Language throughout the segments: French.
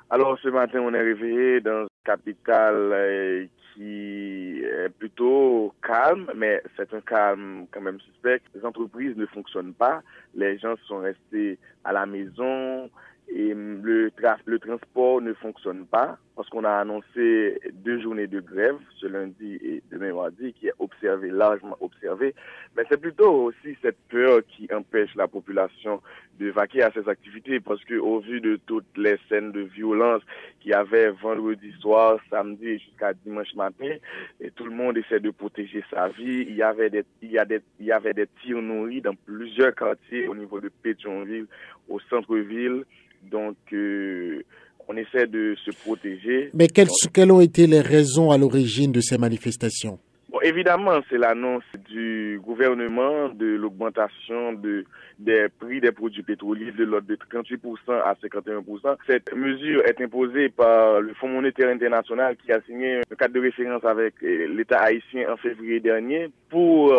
Alors ce matin, on est réveillé dans une capitale qui est plutôt calme, mais c'est un calme quand même suspect. Les entreprises ne fonctionnent pas, les gens sont restés à la maison et le transport ne fonctionne pas parce qu'on a annoncé 2 journées de grève, ce lundi et demain mardi, qui est observé, largement observé. Mais c'est plutôt aussi cette peur qui empêche la population de vaquer à ses activités parce que au vu de toutes les scènes de violence qu'il y avait vendredi soir, samedi et jusqu'à dimanche matin, et tout le monde essaie de protéger sa vie. Il y avait des tirs nourris dans plusieurs quartiers au niveau de Pétionville, au centre-ville. Donc, on essaie de se protéger. Mais quelles ont été les raisons à l'origine de ces manifestations? Bon, évidemment, c'est l'annonce du gouvernement de l'augmentation des prix des produits pétroliers de l'ordre de 38% à 51%. Cette mesure est imposée par le Fonds monétaire international qui a signé un cadre de référence avec l'État haïtien en février dernier pour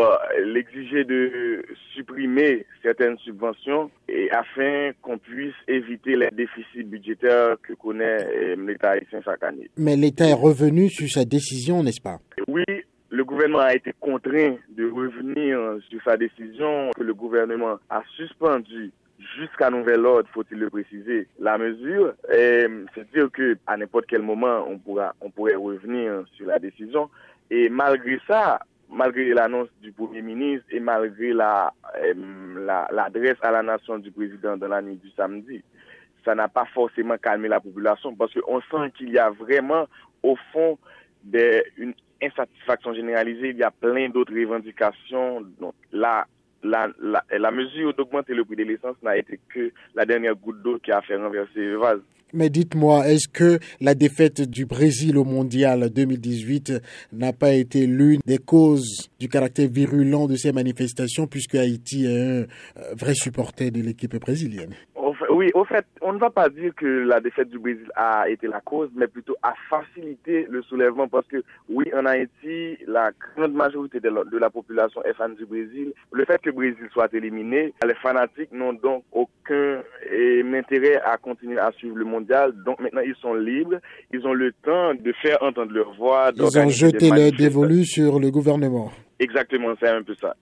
l'exiger de supprimer certaines subventions et afin qu'on puisse éviter les déficits budgétaires que connaît l'État haïtien chaque année. Mais l'État est revenu sur sa décision, n'est-ce pas? Oui. Le gouvernement a été contraint de revenir sur sa décision que le gouvernement a suspendue jusqu'à nouvel ordre, faut-il le préciser, la mesure. C'est-à-dire qu'à n'importe quel moment, on pourrait revenir sur la décision. Et malgré ça, malgré l'annonce du Premier ministre et malgré l'adresse à la nation du président dans la nuit du samedi, ça n'a pas forcément calmé la population parce qu'on sent qu'il y a vraiment, au fond, une insatisfaction généralisée. Il y a plein d'autres revendications. Donc la mesure d'augmenter le prix de l'essence n'a été que la dernière goutte d'eau qui a fait renverser le vase. Mais dites-moi, est-ce que la défaite du Brésil au Mondial 2018 n'a pas été l'une des causes du caractère virulent de ces manifestations, puisque Haïti est un vrai supporter de l'équipe brésilienne? Oui, au fait, on ne va pas dire que la défaite du Brésil a été la cause, mais plutôt a facilité le soulèvement parce que, oui, en Haïti, la grande majorité de la population est fan du Brésil. Le fait que le Brésil soit éliminé, les fanatiques n'ont donc aucun intérêt à continuer à suivre le mondial. Donc maintenant, ils sont libres, ils ont le temps de faire entendre leur voix. Ils ont jeté le dévolu sur le gouvernement. Exactement, c'est un peu ça.